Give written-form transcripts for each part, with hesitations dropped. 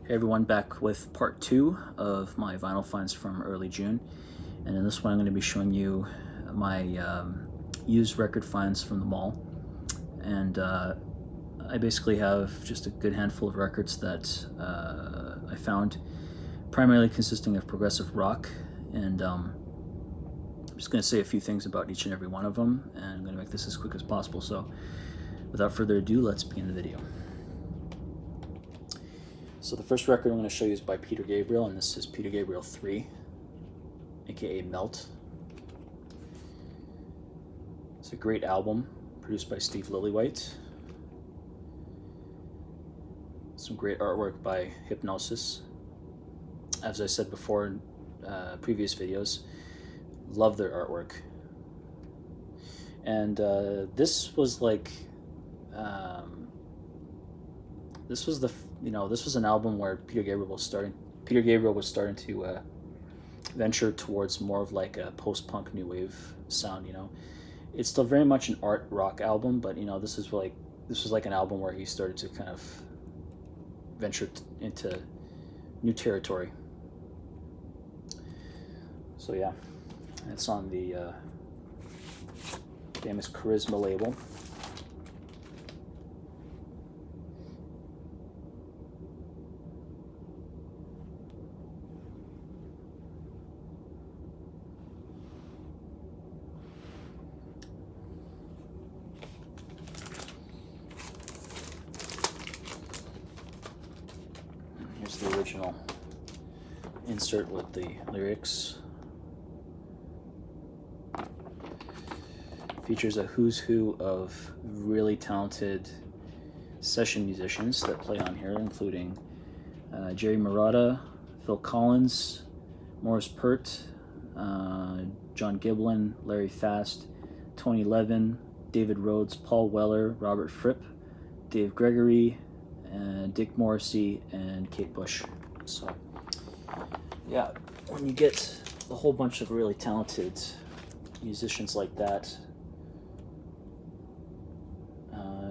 Hey everyone, back with part 2 of my vinyl finds from early June, and in this one I'm going to be showing you my used record finds from the mall. And I basically have just a good handful of records that I found, primarily consisting of progressive rock, and I'm just going to say a few things about each and every one of them, and I'm going to make this as quick as possible. So without further ado, let's begin the video. So the first record I'm going to show you is by Peter Gabriel, and this is Peter Gabriel 3, aka Melt. It's a great album, produced by Steve Lillywhite. Some great artwork by Hypnosis. As I said before in previous videos, love their artwork. And this was like, this was an album where Peter Gabriel was starting to venture towards more of like a post-punk new wave sound. It's still very much an art rock album, but this was like an album where he started to kind of venture into new territory. So yeah, it's on the famous Charisma label. Here's the original insert with the lyrics. Features a who's who of really talented session musicians that play on here, including Jerry Marotta, Phil Collins, Morris Pert, John Giblin, Larry Fast, Tony Levin, David Rhodes, Paul Weller, Robert Fripp, Dave Gregory, Dick Morrissey, and Kate Bush. So yeah, when you get a whole bunch of really talented musicians like that,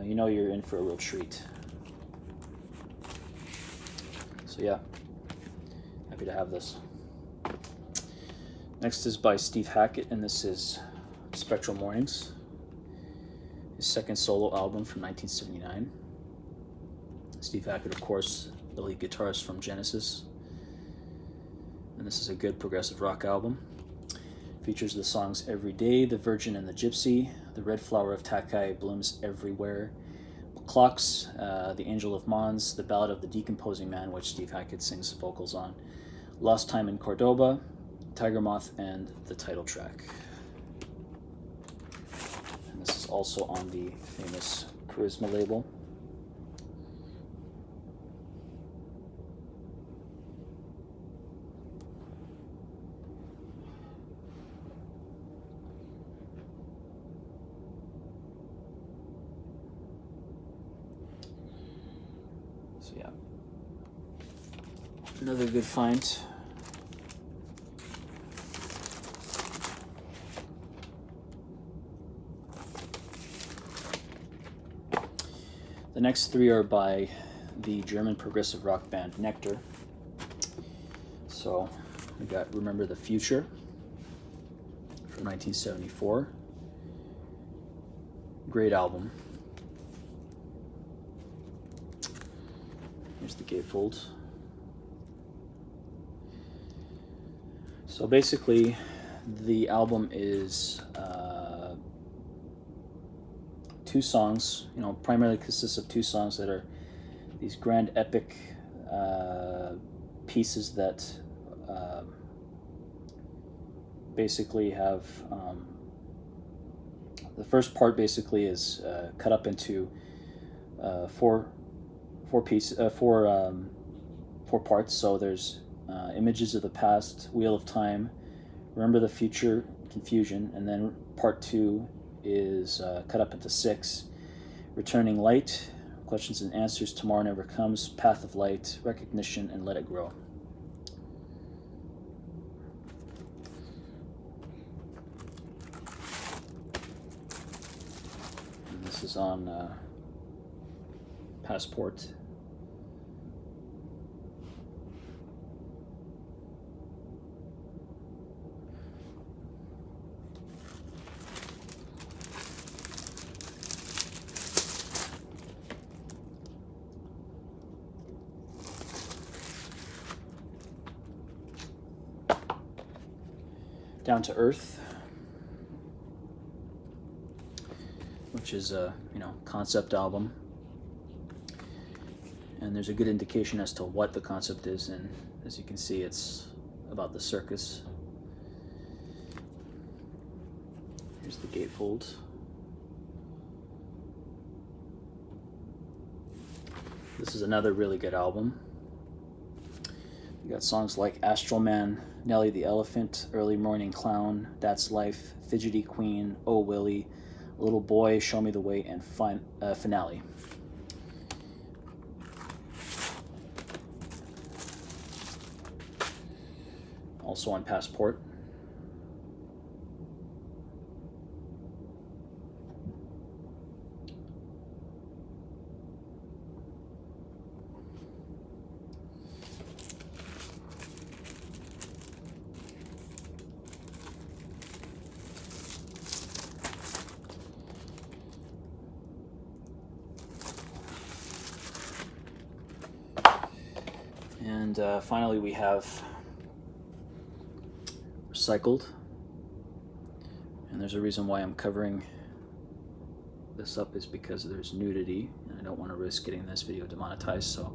you're in for a real treat. So yeah, happy to have this. Next is by Steve Hackett, and this is Spectral Mornings, his second solo album from 1979. Steve Hackett, of course, the lead guitarist from Genesis. And this is a good progressive rock album. Features the songs Every Day, The Virgin and the Gypsy, The Red Flower of Takai Blooms Everywhere, Clocks, The Angel of Mons, The Ballad of the Decomposing Man, which Steve Hackett sings vocals on, Lost Time in Cordoba, Tiger Moth, and the title track. And this is also on the famous Charisma label. So yeah, another good find. The next three are by the German progressive rock band Nectar. So we got Remember the Future from 1974. Great album. Here's the gatefold. So basically, the album is two songs. Primarily consists of two songs that are these grand epic pieces that basically have the first part basically is cut up into four parts. So there's Images of the Past, Wheel of Time, Remember the Future, Confusion, and then part 2 is cut up into 6: Returning Light, Questions and Answers, Tomorrow Never Comes, Path of Light, Recognition, and Let It Grow. And this is on Passport. Down to Earth, which is a concept album, and there's a good indication as to what the concept is, and as you can see, it's about the circus. Here's the gatefold. This is another really good album. You got songs like Astral Man, Nelly the Elephant, Early Morning Clown, That's Life, Fidgety Queen, Oh Willie, Little Boy, Show Me the Way, and Finale. Also on Passport. And finally we have Recycled, and there's a reason why I'm covering this up, is because there's nudity and I don't want to risk getting this video demonetized, so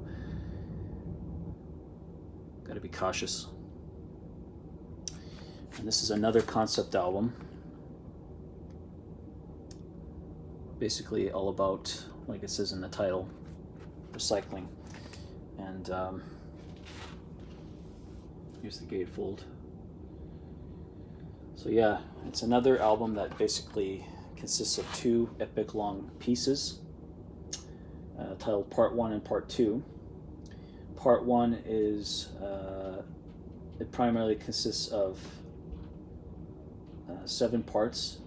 got to be cautious. And this is another concept album, basically all about, like it says in the title, recycling. And here's the gatefold. So yeah, it's another album that basically consists of two epic long pieces, titled Part 1 and Part 2. Part 1 is, it primarily consists of 7 parts.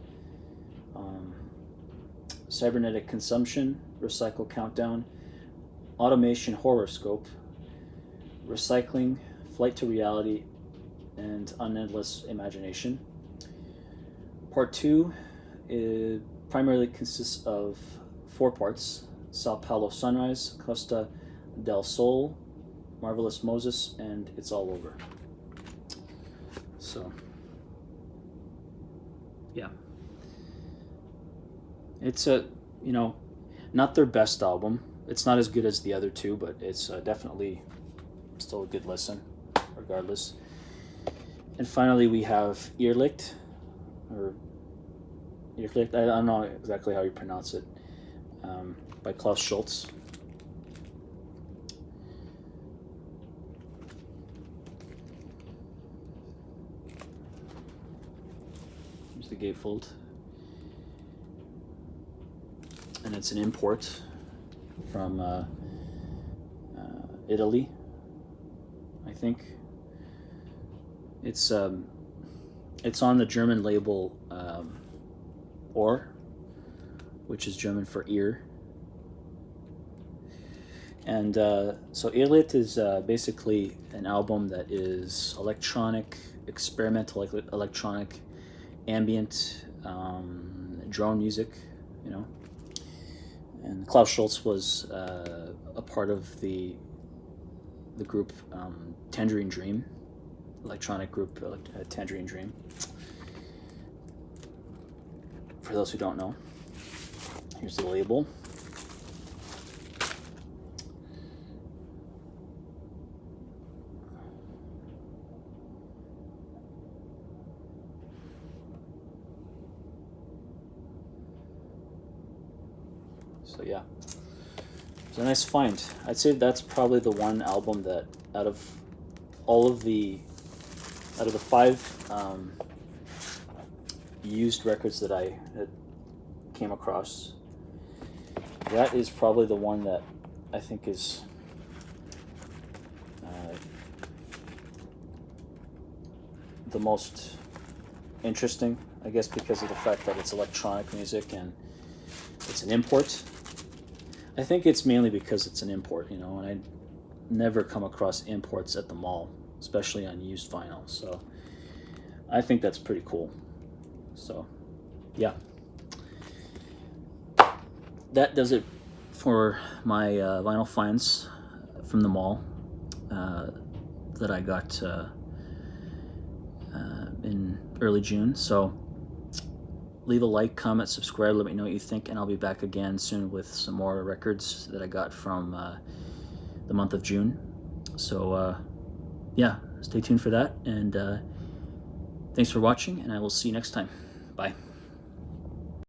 Cybernetic Consumption, Recycle Countdown, Automation Horoscope, Recycling, Flight to Reality, and Unendless Imagination. Part 2 primarily consists of 4 parts: Sao Paulo Sunrise, Costa del Sol, Marvelous Moses, and It's All Over. So, yeah. It's not their best album. It's not as good as the other two, but it's definitely still a good listen, regardless. And finally, we have Earlicht, or Earlicht, I don't know exactly how you pronounce it, by Klaus Schulze. Here's the gatefold. And it's an import from Italy, I think. It's on the German label Ohr, which is German for ear. And so Earlicht is basically an album that is electronic, experimental electronic, ambient, drone music, And Klaus Schulze was a part of the group Tangerine Dream, electronic group Tangerine Dream. For those who don't know, here's the label. So yeah, it's a nice find. I'd say that's probably the one album that out of the 5 used records that I had came across, that is probably the one that I think is the most interesting, I guess, because of the fact that it's electronic music and it's an import. I think it's mainly because it's an import, and I never come across imports at the mall, especially on used vinyl. So I think that's pretty cool. So yeah, that does it for my vinyl finds from the mall that I got in early June. So leave a like, comment, subscribe, let me know what you think, and I'll be back again soon with some more records that I got from the month of June. So yeah, stay tuned for that, and thanks for watching, and I will see you next time. Bye.